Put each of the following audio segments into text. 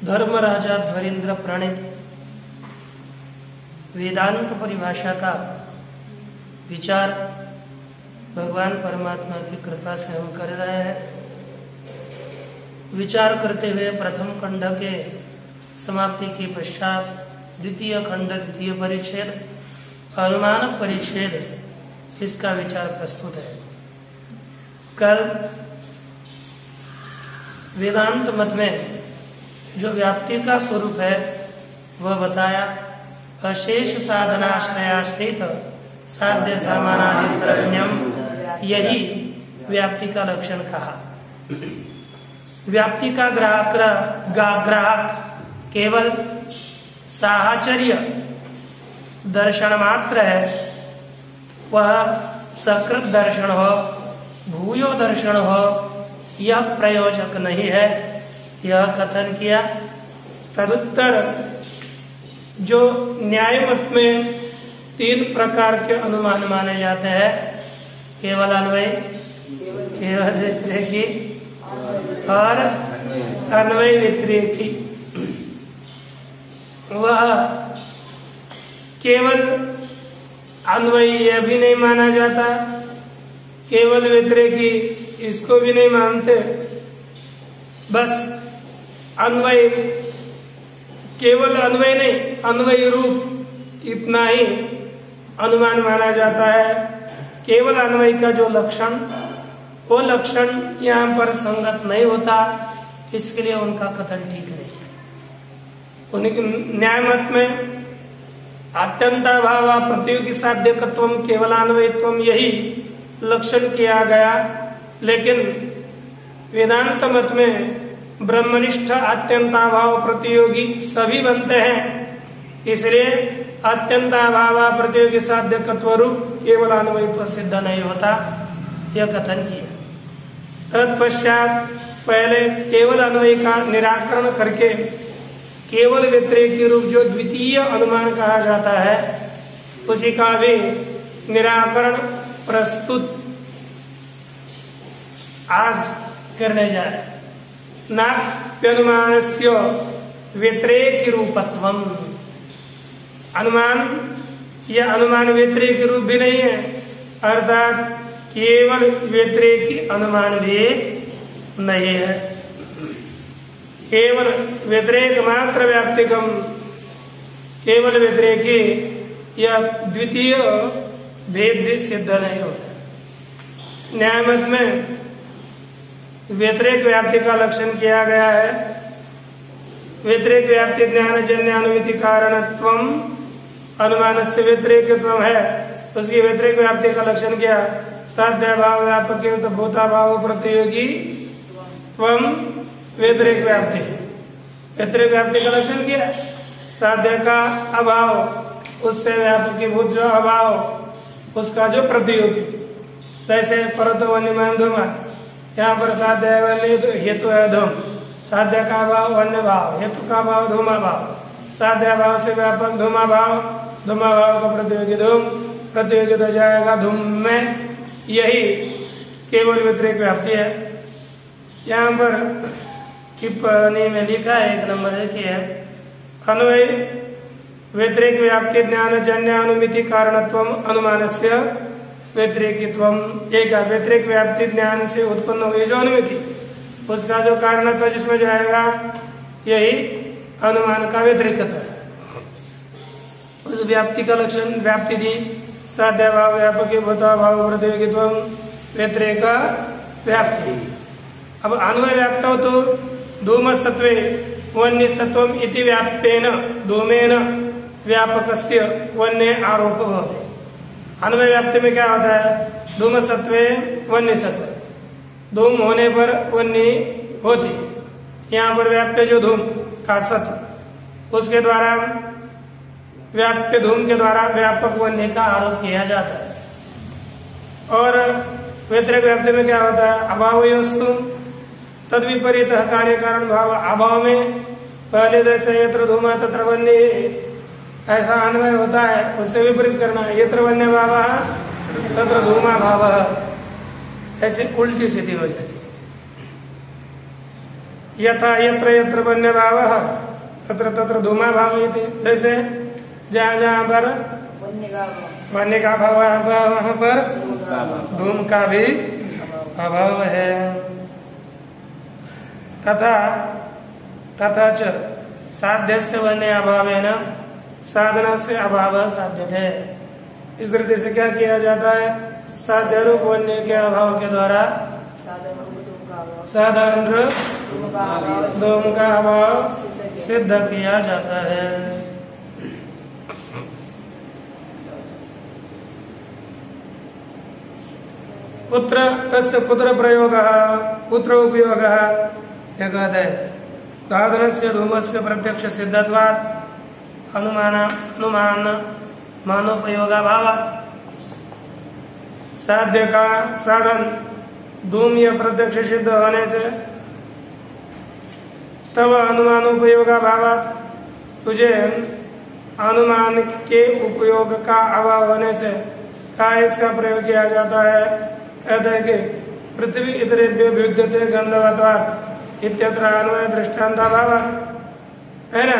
धर्मराजा ध्वरेंद्र प्रणीत वेदांत परिभाषा का विचार भगवान परमात्मा की कृपा से हम कर रहे हैं। विचार करते हुए प्रथम खंड के समाप्ति के पश्चात द्वितीय खंड द्वितीय परिच्छेद अनुमान परिच्छेद इसका विचार प्रस्तुत है। कल वेदांत मत में जो व्याप्ति का स्वरूप है वह बताया। अशेष साधनाश्रयाश्रित साध्य सामानाधित्रज्ञम, यही व्याप्ति का लक्षण कहा। व्याप्ति का ग्राहक केवल साहचर्य दर्शन मात्र है। वह सकृत दर्शन हो भूयो दर्शन हो यह प्रयोजक नहीं है। यह कथन किया। तदुत्तर जो न्याय मत में 3 प्रकार के अनुमान माने जाते हैं, केवल अन्वय, केवल व्यतिरेकी और अन्वय व्यतिरेकी। वह केवल अन्वय यह भी नहीं माना जाता, केवल व्यतिरेकी इसको भी नहीं मानते। बस अन्वय, केवल अन्वय नहीं, अन्वय रूप इतना ही अनुमान माना जाता है। केवल अन्वय का जो लक्षण, वो लक्षण यहाँ पर संगत नहीं होता, इसके लिए उनका कथन ठीक नहीं है। उनके न्याय मत में अत्यंताभाव प्रतियोगी साध्यकत्वम केवलान्वयत्वम यही लक्षण किया गया। लेकिन वेदांत मत में ब्रह्मनिष्ठ अत्यंताभाव प्रतियोगी सभी बनते हैं, इसलिए अत्यंताभाव प्रतियोगी साध्यकत्व रूप केवल अन्वयत्व सिद्ध नहीं होता, यह कथन किया। तत्पश्चात पहले केवल अन्वय का निराकरण करके केवल व्यतिरेकी रूप जो द्वितीय अनुमान कहा जाता है उसी का भी निराकरण प्रस्तुत आज करने जा रहे हैं। नाप्यनुमानस्य व्यतिरेकी रूपत्वम, अनुमान यह अनुमान व्यतिरेकी रूप भी नहीं है, अर्थात केवल व्यतिरेकी अनुमान भी नहीं है। केवल व्यतिरेक मात्र व्याप्तिकम, केवल व्यतिरेकी यह द्वितीय भेद भी सिद्ध नहीं होता। न्याय मत में व्यतिरेक व्याप्ति का लक्षण किया गया है। व्यतिरेक व्याप्ति ज्ञान जन्य अनुमिति कारणत्वम अनुमान से व्यतिरेकत्वम है। उसकी व्यतिरिक्त व्याप्ति का लक्षण क्या? साध्य भाव व्यापक तो भूताभाव प्रतियोगी त्वम व्यतिरिक्त व्याप्ति। व्यतिरिक्त व्याप्ति का लक्षण क्या है? साध्य का अभाव, उससे व्यापकीभूत जो अभाव उसका जो प्रतियोगी। जैसे परतो वन्य में धूमा, यहाँ पर साध्य है वन्य हेतु है धूम, साध्य का भाव वन्य भाव, हेतु का भाव धूमा भाव, साध्य भाव से व्यापक धूमा भाव, धूमा भाव का प्रतियोगी धूम, प्रतियोगी हो जाएगा धूम में। यही केवल व्यतिरिक्त व्याप्ति है। यहाँ पर टिप्पणी में लिखा है 1 नंबर देखिए, अन्वय व्यतिरिक्त व्याप्ति ज्ञान जन्य अनुमिति कारणत्वम अनुमानस्य व्यतिरेकित्वम। एक व्यतिरिक्त व्याप्ति ज्ञान से उत्पन्न हुई जो अनुमिति, उसका जो कारणत्व जिसमें जाएगा, यही अनुमान का व्यतिरिक्त है। उस व्याप्ति का लक्षण व्याप्ति दी, साध्य भाव व्यापक भूता भाव प्रतियोगित्वम व्यतिरेक व्याप्ति। अब अन्वय व्याप्त हो तो धूम सत्वे वन्य सत्वम इति व्याप्तेन धूमेन व्यापकस्य वन्य आरोप भवति। अन्वय व्याप्ति में क्या होता है? धूम सत्वे वन्य सत्व, धूम होने पर वन्य होती। यहाँ पर व्याप्य जो धूम का सत्व, उसके द्वारा व्याप्य धूम के द्वारा व्यापक वन्य का आरोप किया जाता है। और व्यतिरिक्त व्याप्ति में क्या होता है? अभाव वस्तु तद विपरीत कार्य कारण भाव। अभाव में पहले जैसे यत्र धूमा तत्र वन्य, ऐसा अन्वय होता है, उससे विपरीत करना है। यत्र वन्य भाव तत्र धूमा भाव, ऐसे उल्टी स्थिति हो जाती है। यथा यत्र यत्र वन्य भाव तत्र तत्र धूमा भाव, जैसे जहाँ जहाँ पर वन्य का भाव वहाँ पर धूम का भी अभाव है। तथा तथा च साध्य से वन्य अभाव है न साधना से अभाव साध्य है। इस दृष्टि से क्या किया जाता है? साध्य रूप वन्य के अभाव के द्वारा साधारण धूम का अभाव सिद्ध किया जाता है। कुत्र तस्य कुत्र प्रयोग कुत्र उपयोग है? साधन से धूम से प्रत्यक्ष सिद्धत्वात् अनुमान मानोपयोगा भाव। साध्य का साधन धूम या प्रत्यक्ष सिद्ध होने से तब अनुमानोपयोगा भाव, तुझे अनुमान के उपयोग का अभाव होने से क्या इसका प्रयोग किया जाता है? कहते हैं कि पृथ्वी इतरेभ्यो विद्यते गंधवत्वात् इत्यत्र अन्वय दृष्टान्ताभाव, है ना?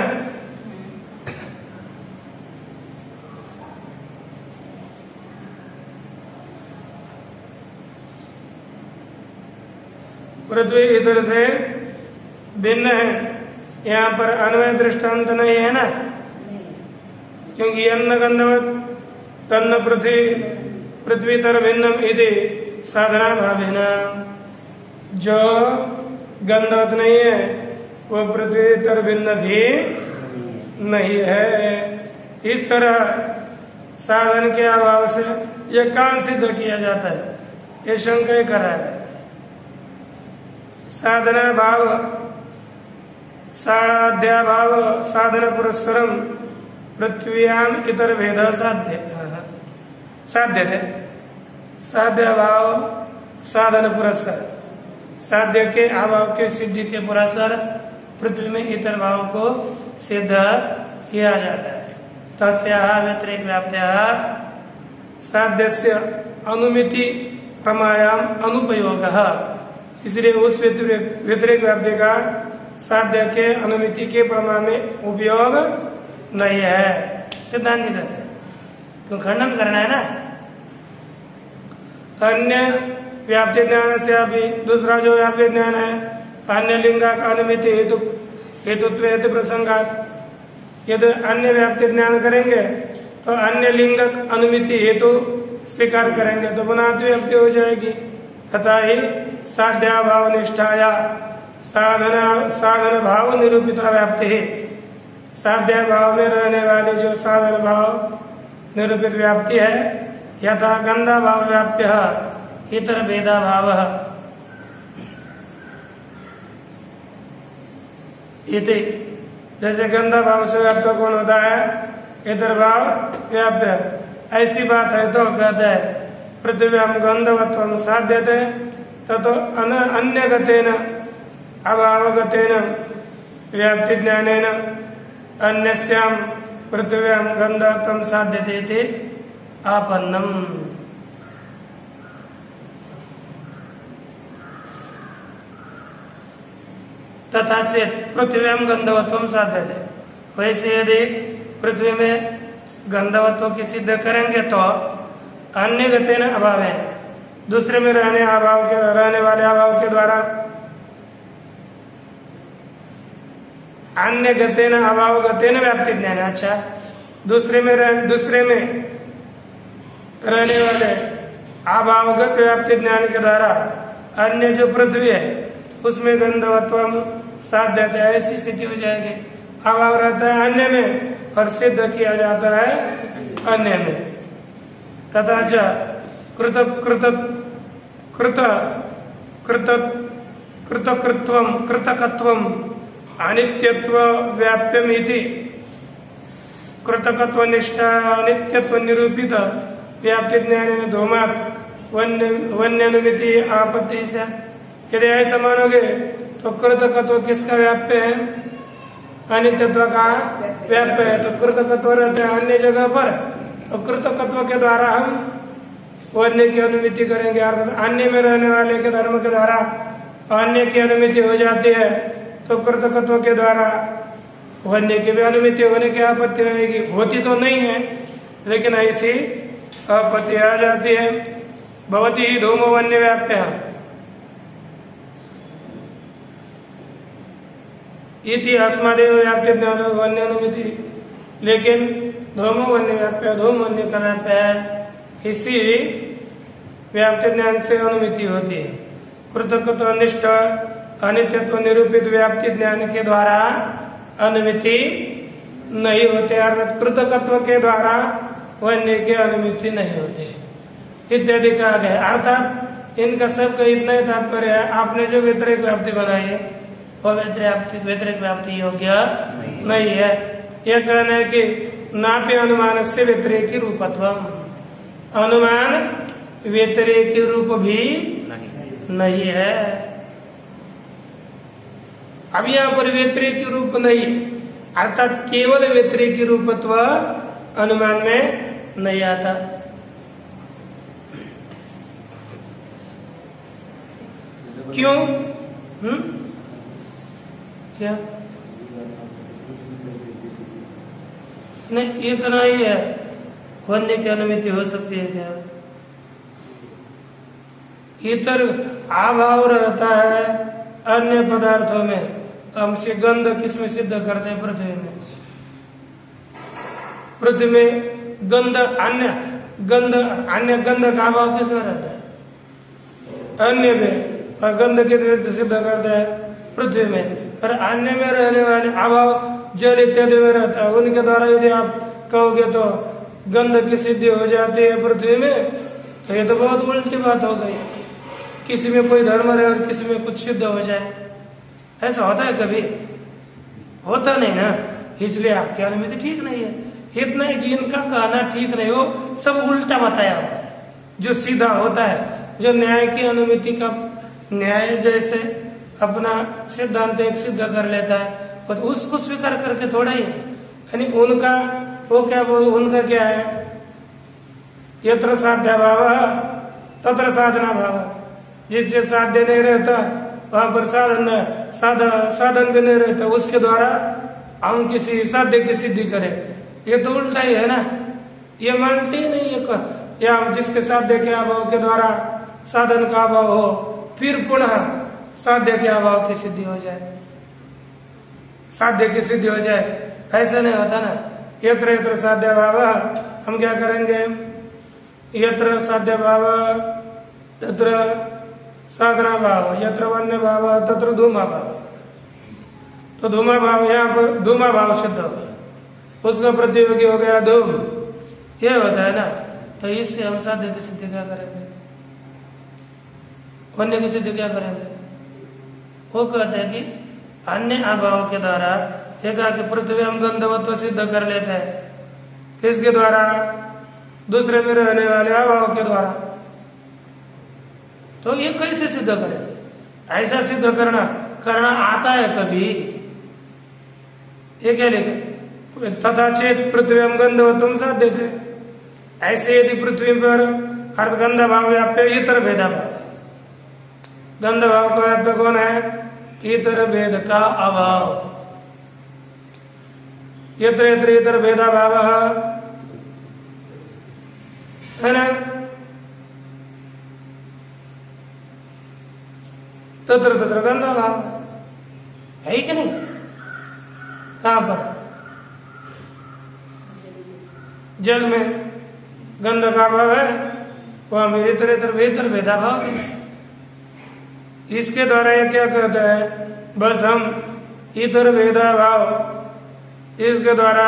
पृथ्वी इतर से भिन्न है, यहाँ पर अन्वय दृष्टांत नहीं है ना, क्योंकि अन्न गंधवत तन्न पृथ्वी तर भिन्नम इति साधना भावेना। जो गंधवत नहीं है वो पृथ्वी तर भिन्न भी नहीं है। इस तरह साधन के अभाव से यह कहाँ सिद्ध किया जाता है? ये शंका करा है। साधना भाव साध्या भाव साधन पुरस्सरम पृथ्व्याम इतर भेद साध्य थे। साध्य भाव साधन पुरस्सर, साध्य के अभाव के सिद्धि के पुरस्सर पृथ्वी में इतर भाव को सिद्ध किया जाता है। तस्याः व्यतिरेक व्याप्त्याः साध्यस्य अनुमिति प्रमायाम अनुपयोगः। इसलिए उस व्यतिरेक व्याप्ति का साध्य के अनुमिति के प्रमाण में उपयोग नहीं है। सिद्धांत नहीं कहते, क्यों? खंडन करना है ना। अन्य व्याप्ति ज्ञान से अभी दूसरा जो व्याप्ति ज्ञान है, अन्य लिंगा का अनुमिति हेतुत्व हेतु प्रसंगात। यदि अन्य व्याप्ति ज्ञान करेंगे तो अन्य लिंगक अनुमिति हेतु स्वीकार करेंगे तो पुनः व्याप्ति हो जाएगी। तथा ही साध्याभाव निष्ठाया साधन भाव निरूपिता व्याप्ति है। साध्या भाव में रहने वाली जो साधन भाव निरूपित व्याप्ति है यथा गंधा भाव व्याप्य इतर भेदा भाव इति। जैसे गंधा भाव से व्याप्य कौन होता है? इतर भाव व्याप्य। ऐसी बात है तो कहते हैं पृथ्व्याम गंधवत्वम साध्यते ततो अन्य गतेन अभावगतेन व्याप्ति ज्ञानेन अन्यस्याम पृथ्व्याम गंधवत्वम साध्यते इति आपन्नम। तथा चेत पृथ्व्याम गंधवत्वम साध्यते। वैसे यदि पृथ्वी में गंधवत्व की सिद्ध करेंगे तो अन्य गतेन अभाव है, दूसरे में रहने वाले अभाव के द्वारा अन्य गतेन अभाव गतेन व्याप्ति ज्ञान। अच्छा, दूसरे में रहने वाले अभावगत व्याप्ति ज्ञान के द्वारा अन्य जो पृथ्वी है उसमें गंधवत्व साध्यता है, ऐसी स्थिति हो जाएगी। अभाव रहता है अन्य में और सिद्ध किया जाता है अन्य में। तथा च कृतकत्वम अनित्यत्व व्याप्यम इति। कृतकत्व निष्ठा अनित्यत्व निरूपित व्याप्ति ज्ञान धूमात् वन्यनुमिति आपत्ति से। यदि ऐसा मानोगे तो कृतकत्व किसका व्याप्य है? अनित्यत्व का व्याप्य है। तो कृतकत्व रहते हैं अन्य जगह पर, तो कृतकत्व के द्वारा हम वन्य की अनुमिति करेंगे, अर्थात अन्य में रहने वाले के धर्म के द्वारा अन्य की अनुमिति हो जाती है, तो कृतकत्व के द्वारा वन्य की भी अनुमिति होने की आपत्ति होगी। होती तो नहीं है लेकिन ऐसी आपत्ति आ जाती है। भवती ही धूमो वन्य व्याप्य इति अस्मदेव व्याप्ति ज्ञान वन्य अनुमिति। लेकिन धूमो वन्य व्याप्य, धूम वन्य का व्याप्य है, इसी व्याप्ति ज्ञान से अनुमिति होती है। कृतकत्व निष्ठ अनित्यत्व निरूपित व्याप्ति ज्ञान के द्वारा अनुमिति नहीं होते, अर्थात कृतकत्व के द्वारा वन्य की अनुमिति नहीं होती इत्यादि कहा गया। अर्थात इनका सबका इतना ही तात्पर्य है, आपने जो व्यतिरेक व्याप्ति बनाई है वो व्यतिरेक व्याप्ति योग्य नहीं है। यह कहना है कि नापि अनुमान से व्यतिरेकी रूपत्व, अनुमान व्यतिरेकी रूप भी नहीं है। अब यहाँ पर व्यतिरेकी रूप नहीं, अर्थात केवल व्यतिरेकी रूपत्व अनुमान में नहीं आता। क्यों? क्या नहीं, इतना ही है। वन्य की अनुमति हो सकती है क्या? इतर अभाव रहता है अन्य पदार्थों में। हम से गंध किसमें सिद्ध करते हैं? पृथ्वी में। पृथ्वी में गंध अन्य गंध का अभाव किसमें रहता है? अन्य में। और गंध के सिद्ध करता है पृथ्वी में। पर अन्य में रहने वाले अभाव जल इत्यादि में रहता है, उनके द्वारा यदि आप कहोगे तो गंध की सिद्धि हो जाती है पृथ्वी में, तो ये तो बहुत उल्टी बात हो गई। किसी में कोई धर्म रहे और किसी में कुछ सिद्ध हो जाए, ऐसा होता है कभी? होता नहीं ना। इसलिए आपकी अनुमति ठीक नहीं है। इतना है कि इनका कहना ठीक नहीं हो, सब उल्टा बताया हुआ है। जो सीधा होता है, जो न्याय की अनुमति का न्याय जैसे अपना सिद्धांत एक सिद्ध कर लेता है, और उसको स्वीकार करके थोड़ा ही है। यानी उनका वो क्या उनका क्या है? यत्र साध्य भाव तत्र साधना भाव। जिससे साध्य नहीं रहता वहां पर साधन भी नहीं रहता, उसके द्वारा हम किसी साध्य की सिद्धि करें, ये तो उल्टा ही है ना। ये मानते ही नहीं है या हम जिसके साध्य के अभाव के द्वारा साधन का अभाव हो, फिर पुनः साध्य के अभाव की सिद्धि हो जाए, साध्य की सिद्धि हो जाए, ऐसा नहीं होता ना। यत्र यत्र साध्य भाव, हम क्या करेंगे? यत्र साध्य भाव तत्र साधना भाव, यत्र वन्य भाव तत्र धूमा भाव। तो धूमा भाव, यहाँ पर धूमा भाव सिद्ध हो गया, उसका प्रतियोगी हो गया धूम। ये होता है ना। तो इससे हम साध्य की सिद्धि क्या करेंगे, वन्य की सिद्धि क्या करेंगे? वो कहते हैं कि अन्य अभाव के द्वारा एकाकी पृथ्वी हम गंधवत्व सिद्ध कर लेते हैं। किसके द्वारा? दूसरे में रहने वाले अभाव के द्वारा। तो ये कैसे सिद्ध करेंगे? ऐसा सिद्ध करना आता है कभी? ये क्या लिखे? तथा चेत पृथ्वी हम गंधवत्व साध देते। ऐसे यदि पृथ्वी पर अर्थ गंध भाव व्याप्य इतर भेदा भाव, गंध भाव का व्याप्य कौन है? इतर भेद का अभाव। यत्र यत्र इतर भेदा भाव है ना, तत्र तत्र गंध भाव है कि नहीं? कहां पर? जल में गंध का भाव है, वहां मेरे इतर भीतर भेदा भाव है। इसके द्वारा ये क्या कहता है? बस हम इतर भेदा भाव, इसके द्वारा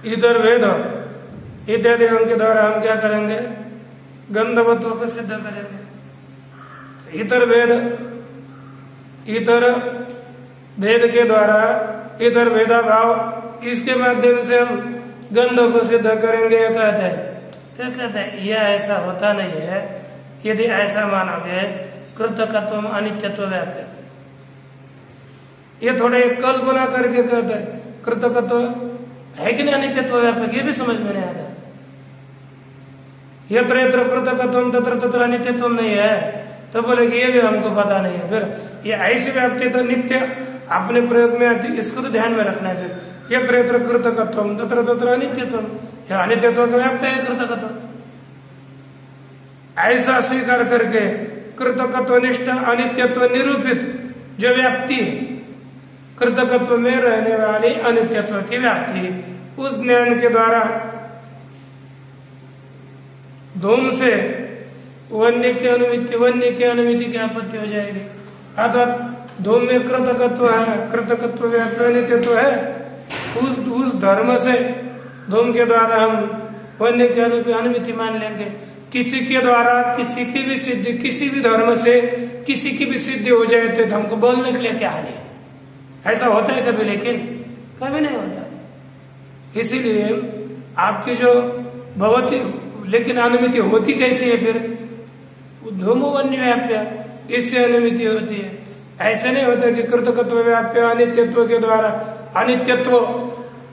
इतर भेद इत्यादि के द्वारा हम क्या करेंगे? गंधवत्व को सिद्ध करेंगे। इतर भेद के द्वारा इतर भेदा भाव, इसके माध्यम से हम गंध को सिद्ध करेंगे। कहते हैं क्या कहते हैं? यह ऐसा होता नहीं है। यदि ऐसा मानोगे कृतकत्व अनित्यत्व व्याप्य, ये थोड़े कल्पना करके कहते हैं कृतकत्व है कि नहीं अनित्यत्व व्यापक, ये भी समझ में नहीं आता। यत्र यत्र कृतकत्व तत्र तत्र अनित्यत्व नहीं है, तो बोले कि ये भी हमको पता नहीं है। फिर ये ऐसी व्याप्ति तो नित्य अपने प्रयोग में आती, इसको तो ध्यान में रखना है। फिर यत्र यत्र कृतकत्व तत्र तत्र अनित्यत्व, यह अनित्यत्व का व्याप्य है कृतकत्व। ऐसा स्वीकार करके कृतकत्व निष्ठ अनित्यत्व निरूपित जो व्याप्ति है, कृतकत्व में रहने वाली अनित्यत्व की व्याप्ति, उस ज्ञान के द्वारा धूम से वन्य की अनुमिति की आपत्ति हो जाएगी। अथवा धूम में कृतकत्व है, कृतकत्व व्याप्य अनित्यत्व है, उस धर्म से धूम के द्वारा हम वन्य की अनुमिति मान लेंगे। किसी के द्वारा किसी की भी सिद्धि, किसी भी धर्म से किसी की भी सिद्धि हो जाए तो हमको बोलने के लिए क्या हानि है? ऐसा होता है कभी? लेकिन कभी नहीं होता। इसीलिए आपकी जो भवती, लेकिन अनुमिति होती कैसी है? फिर धूमो वन्य व्याप्य, इससे अनुमिति होती है। ऐसे नहीं होता कि कृतकत्व व्याप्य अनित्यत्व के द्वारा, अनित्यत्व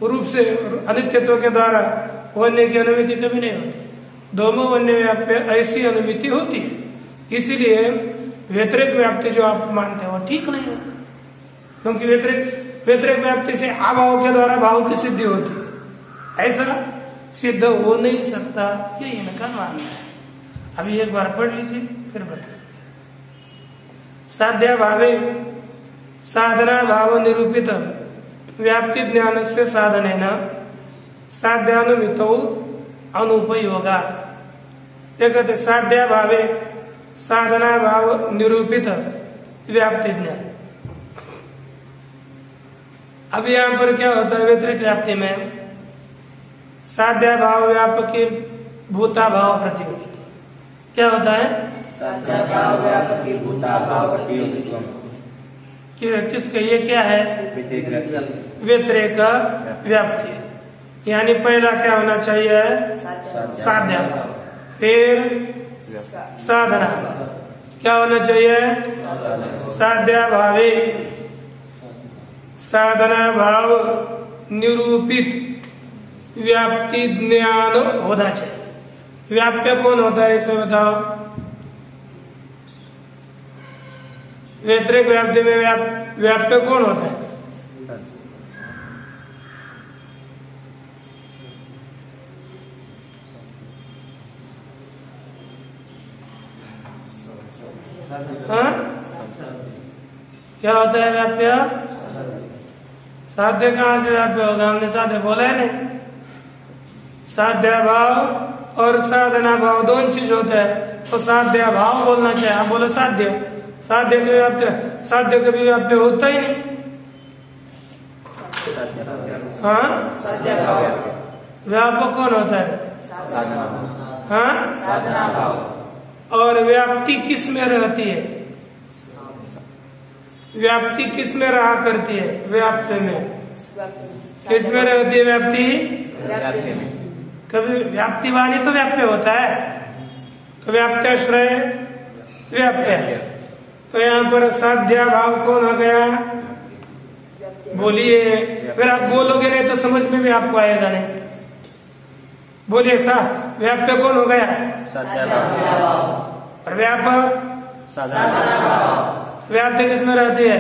रूप से अनित्यत्व के द्वारा वन्य की अनुमिति कभी नहीं होती। दोनों वन्य व्याप्य ऐसी अनुमिति होती है। इसीलिए व्यतिरेक व्याप्ति जो आप मानते हो ठीक नहीं है, क्योंकि व्यतिरेक व्याप्ति से अभाव के द्वारा भाव की सिद्धि होती है। ऐसा सिद्ध हो नहीं सकता, ये इनका मानना है। अभी एक बार पढ़ लीजिए फिर बताइए। साध्या भावे साधना भाव निरूपित व्याप्ति ज्ञान से साधनेन साध्यानुमितौ अनुपयोगात्। कहते साध्या भावे साधना भाव निरूपित व्याप्ति ज्ञान। अब यहां पर क्या होता है? व्यतिरिक्त व्याप्ति में साध्या भाव व्यापकी भूता भाव प्रतियोगिता क्या होता है? साध्या भाव व्यापकी भूता भाव प्रतियोगिता। किसके? ये क्या है? व्यतिरेक व्याप्ति। यानी पहला क्या होना चाहिए? साध्या भाव, फिर साधना भाव। क्या होना चाहिए? साध्या भावे साधना भाव निरूपित व्याप्ति ज्ञान होना चाहिए। व्याप्य कौन होता है इसमें बताओ? व्यतिरेक व्याप्ति में व्याप्य कौन होता है? हाँ? क्या होता है व्याप्य? साध्य कहाँ से व्याप्य होगा? हमने साध्य बोला है नहीं। साध्य भाव और साधना भाव दोनों चीज होता है, तो साध्य भाव बोलना चाहिए। आप बोलो साध्य, साध्य के व्याप्य, साध्य कभी व्याप्य होता ही नहीं। हाँ, व्यापक कौन होता है? साधना भाव। हाँ, साधना भाव। और व्याप्ति किस में रहती है? व्याप्ति किस में रहा करती है? व्याप्त में। किस में रहती है व्याप्ति? व्याप्य में। कभी व्याप्ति वाणी तो व्याप्य होता है, तो व्याप्त्याश्रय व्याप्य है। तो यहाँ पर साध्या भाव कौन हो गया? बोलिए, फिर आप बोलोगे नहीं तो समझ में भी आपको आएगा नहीं। बोलिए, सा व्याप्य कौन हो गया? और व्यापक? व्याप्ति किस में रहती है?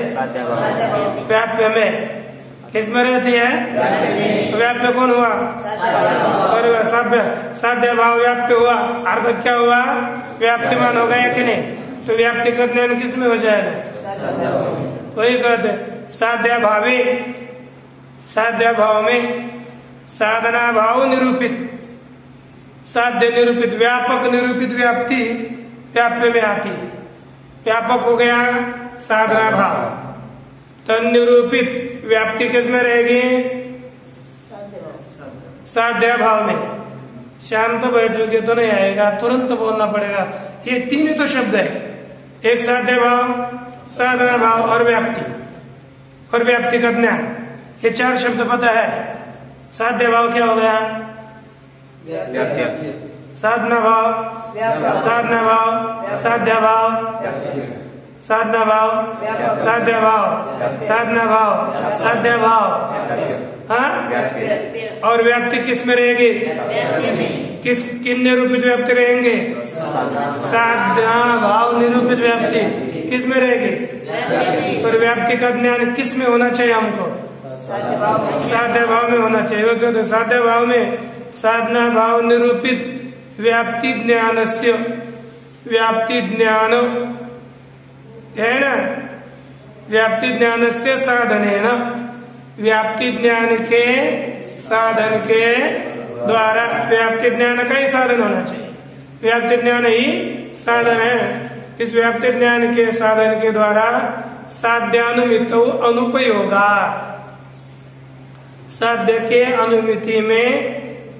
व्याप्य में। किस में रहती है? व्याप्य कौन हुआ? और साध्य भाव व्याप्य हुआ, अर्थ क्या हुआ? व्याप्तिमान हो गया कि नहीं? तो व्याप्ति का ज्ञान किस में हो जाएगा? वही कहते साध्या भावे, साध्या भाव में साधना भाव निरूपित, साध्य निरूपित, व्यापक निरूपित व्याप्ति व्याप्य में आती है। व्यापक हो गया साधना भाव, तो निरूपित व्याप्ति किस में रहेगी? साध्य भाव में। शांत बैठोगे तो नहीं आएगा, तुरंत बोलना पड़ेगा। ये तीन ही तो शब्द है, एक साध्य भाव, साधना भाव और व्याप्ति, और व्याप्ति का ज्ञान। ये चार शब्द पता है। साध्य भाव क्या हो गया? साधना भाव, साधना भाव, साध्य भाव, साधना भाव, साध्य भाव, साधना भाव, साध्य भाव। हाँ, और व्याप्ति किस में रहेगी? किस किन निरूपित व्याप्ति रहेंगे? साधना भाव निरूपित व्याप्ति किस में रहेगी? और व्याप्ति का ज्ञान किस में होना चाहिए हमको? साध्य भाव में होना चाहिए। क्योंकि साध्य भाव में साधना भाव निरूपित व्याप्ति ज्ञान से, व्याप्ति ज्ञान है ना, व्याप्ति ज्ञान से साधने न, व्याप्ति ज्ञान के साधन के द्वारा, व्याप्ति ज्ञान का ही साधन होना चाहिए। व्याप्ति ज्ञान ही साधन है। इस व्याप्ति ज्ञान के साधन के द्वारा साध्यानुमित अनुपयोगा, साध्य के अनुमिति में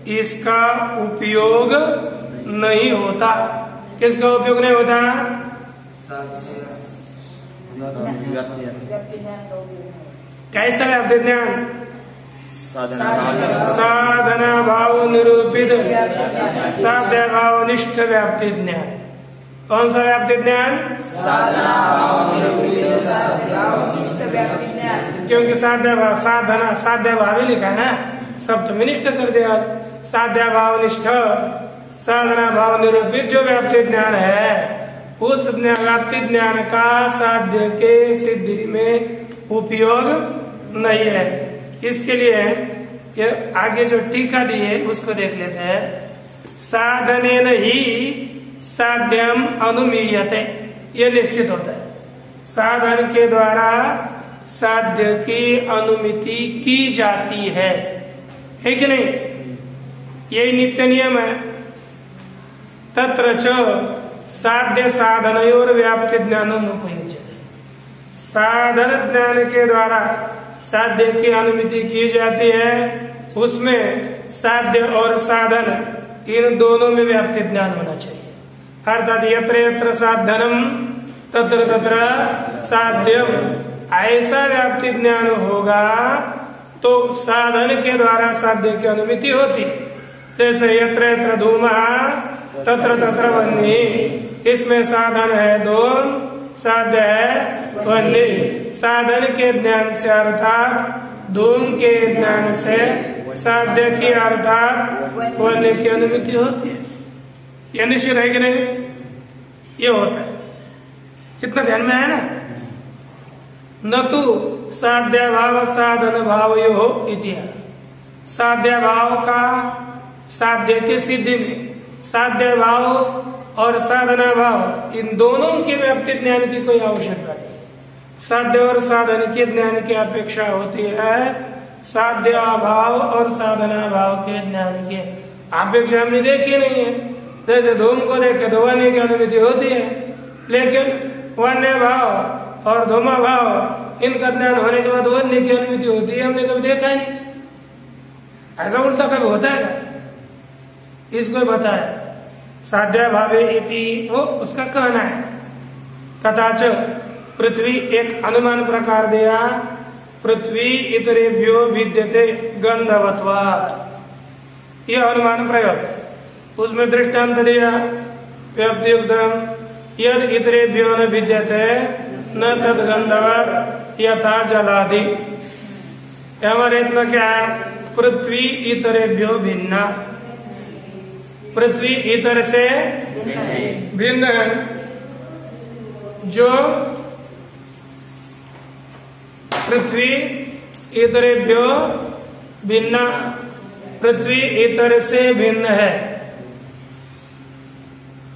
इसका उपयोग नहीं होता। किसका उपयोग नहीं होता? कैसा व्याप्ति ज्ञान? साधना भाव निरूपित साध्य भाव निष्ठ व्याप्ति ज्ञान। कौन सा व्याप्ति ज्ञान? क्योंकि साध्य भाव, साधना साध्य भाव ही लिखा है ना, सब तो निष्ठ कर दिया। साध्य भाव निष्ठ साधना भाव निरूपित जो व्याप्ति ज्ञान है, उस व्याप्ति ज्ञान का साध्य के सिद्धि में उपयोग नहीं है। इसके लिए ये आगे जो टीका दी है उसको देख लेते हैं। साधनेन ही साध्यम अनुमीयते, ये निश्चित होता है। साधन के द्वारा साध्य की अनुमिति की जाती है कि नहीं? यही नित्य नियम है। तत्र च साध्य साधनयोर व्याप्ति ज्ञानम उपयुज्यते, साधन ज्ञान के द्वारा साध्य की अनुमिति की जाती है, उसमें साध्य और साधन इन दोनों में व्याप्ति ज्ञान होना चाहिए। अर्थात यत्र यत्र साधनम तत्र तत्र साध्यम, ऐसा व्याप्ति ज्ञान होगा तो साधन के द्वारा साध्य की अनुमिति होती है। जैसे यत्र यत्र धूमः तत्र तत्र वह्नि, इसमें साधन है धूम, साध्य है वह्नि। साधन के ज्ञान से अर्थात धूम के ज्ञान से साध्य की अर्थात वह्नि की अनुमिति होती है। यह निश्चित है कि नहीं? ये होता है। कितना ध्यान में है ना? न तो साध्य भाव साधन भाव यो हो इतिहास। साध्य भाव का साध्य के सिद्धि में साध्य भाव और साधना भाव इन दोनों के व्याप्ति ज्ञान की कोई आवश्यकता नहीं। साध्य और साधन के ज्ञान की अपेक्षा होती है साध्य भाव और साधना भाव के ज्ञान की अपेक्षा हमने देखी नहीं है। जैसे धूम को देखे तो वन्य की अनुमति होती है, लेकिन वन्य भाव और धूमा भाव इनका ज्ञान होने के बाद वन्य की अनुमति होती है, हमने कभी देखा नहीं। ऐसा उल्टा कभी होता है क्या? इसको बताया साध्या भावे इति, वो उसका कहना है। तथाच पृथ्वी एक अनुमान प्रकार दिया, पृथ्वी इतरेभ्यो भिद्यते गंधवत्वात्, यह अनुमान प्रयोग। उसमें दृष्टांत दिया व्याप्तियुक्तम यद इतरेभ्यो न भिद्यते न तद गंधवत् यथा जलादि। हमारे इतना क्या है? पृथ्वी इतरेभ्यो भिन्ना, पृथ्वी इतर से भिन्न है। जो पृथ्वी इतरेभ्यो भिन्ना, पृथ्वी इतर से भिन्न है,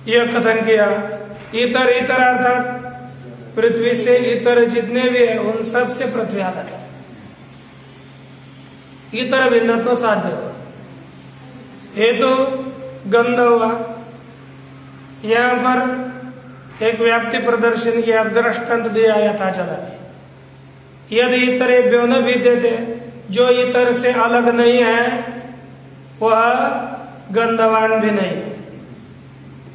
यह कथन किया। इतर इतर अर्थात पृथ्वी से इतर जितने भी है उन सब से पृथ्वी अलग है। इतर भिन्न तो साध्य हुआ, हेतु गंध हुआ। यहां पर एक व्याप्ति प्रदर्शन किया, दृष्टांत दिया यथा चला। यदि इतरेभ्यो न भिद्यते, जो इतर से अलग नहीं है वह गंधवान भी नहीं है।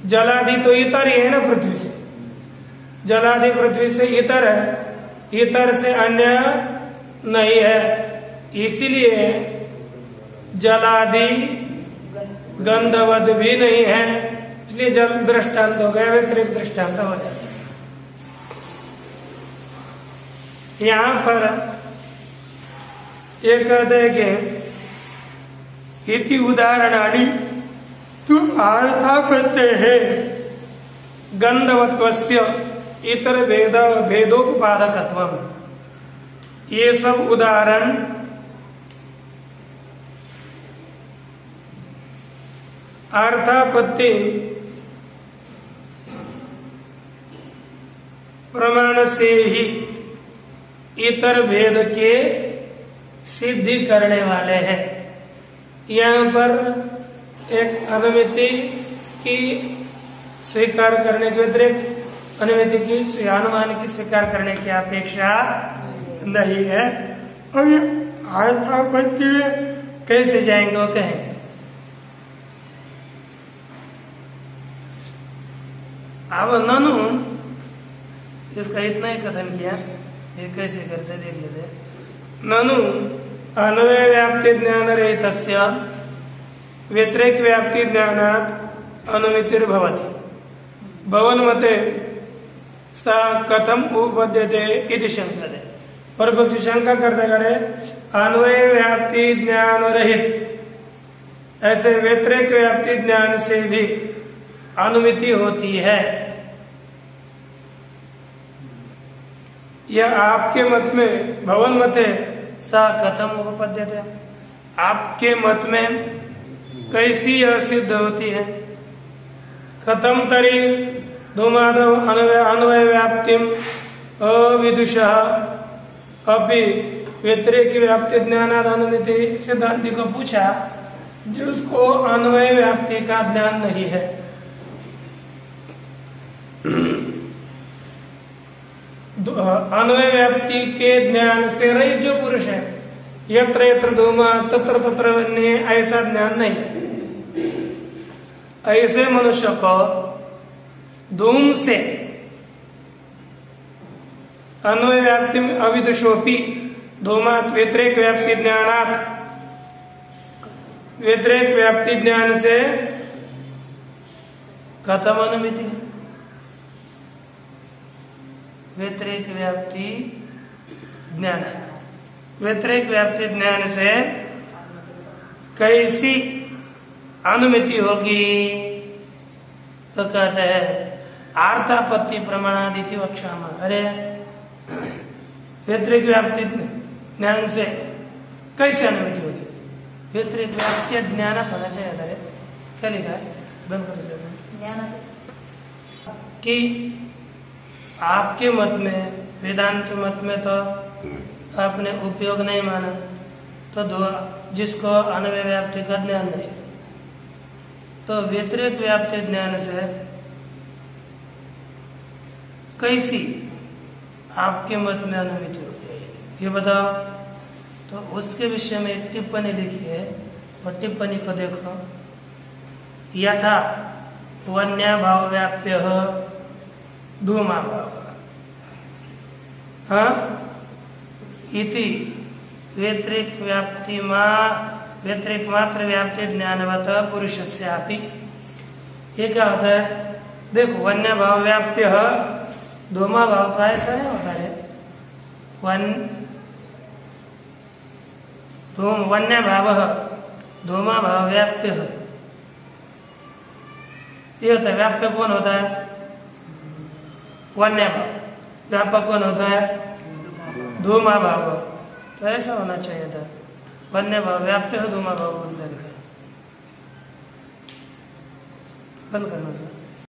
जलादि तो इतर ही है ना पृथ्वी से, जलादि पृथ्वी से इतर है, इतर से अन्य नहीं है। इसीलिए जलादि गंधवद भी नहीं है, इसलिए जल दृष्टांत हो गया, व्यतिरिक्त दृष्टांत हो जाता है। यहां पर ये कहते हैं कि इति उदाहरणानि तु आर्था प्रत्यय है गंधवत्वस्य इतर भेद भेदोपादकत्वम। ये सब उदाहरण अर्थापत्ति प्रमाण से ही इतर भेद के सिद्धि करने वाले हैं। यहाँ पर एक अनुमिति की स्वीकार करने के व्यतिरिक्त अनुमिति की अनुमान की स्वीकार करने की अपेक्षा नहीं है। और ये अर्थापत्ति कैसे जाएंगे वो कहेंगे। अब ननु इसका इतना ही कथन किया, ये कैसे करते देख लेते। ननु अन्वय व्याप्ति ज्ञान रहितस्य व्यतिरेक व्याप्ति ज्ञानात् अनुमितिर्भवति भवन्मते सा कथम उपपद्यते इति शंकते। और पक्ष शंका करते करे अन्वय व्याप्ति ज्ञान रहित ऐसे व्यतिरेक व्याप्ति ज्ञान से भी अनुमिति होती है। यह आपके मत में भवन मत है, सा कथम उपपद्यते, आपके मत में कैसी यह सिद्ध होती है। कथम तरी धूमादव अन्वय व्याप्तिम अविदुषः अपि व्यतिरेक व्याप्ति ज्ञानाद अनुमिति। सिद्धांति को पूछा जिसको अन्वय व्याप्ति का ज्ञान नहीं है, अन्वय व्याप्ति के ज्ञान से रहित जो पुरुष है, यत्र यत्र धूमा तत्र तत्र वन्य, ऐसा ज्ञान नहीं है। ऐसे मनुष्य को धूम से अन्वय व्याप्ति में अविदुषोपि धूमात व्यतिरेक व्याप्ति ज्ञानात, व्यतिरेक व्याप्ति ज्ञान से कथम अनुमिति। व्यतिरेक व्याप्ति ज्ञान, व्यतिरेक व्याप्ति ज्ञान से कैसी अनुमिति होगी। तो कहते हैं आर्थापत्ति प्रमाणादिति वक्षामा। अरे व्यतिरेक व्याप्ति ज्ञान से कैसे अनुमिति होगी? व्यतिरेक व्याप्ति ज्ञान होना चाहिए। अरे क्या लिखा है, बंद कर कि आपके मत में, वेदांत मत में तो आपने उपयोग नहीं माना, तो जिसको अन्वय व्याप्ति का ज्ञान नहीं, तो व्यतिरेक व्याप्ति ज्ञान से कैसी आपके मत में अनुमिति हो गई, ये बताओ। तो उसके विषय में एक टिप्पणी लिखी है और टिप्पणी को देखो, यथा वन्य भाव व्याप्य धूमा भाव इति व्यतिरिक मात्र व्याप्ति ज्ञानवत पुरुषस्यापि। ये क्या होता है? देखो, वन्य भाव व्याप्य धूमा भाव तो ऐसा नहीं होता है। वन्य भाव धूमा भाव व्याप्य, ये होता है। व्याप्य कौन होता है? वन्य भाव। व्यापक कौन होता है? धूमा भाव। तो ऐसा होना चाहिए था, वन्य भाव व्याप्य हो, धूमा भाव बोल लिखा। बंद करना सर।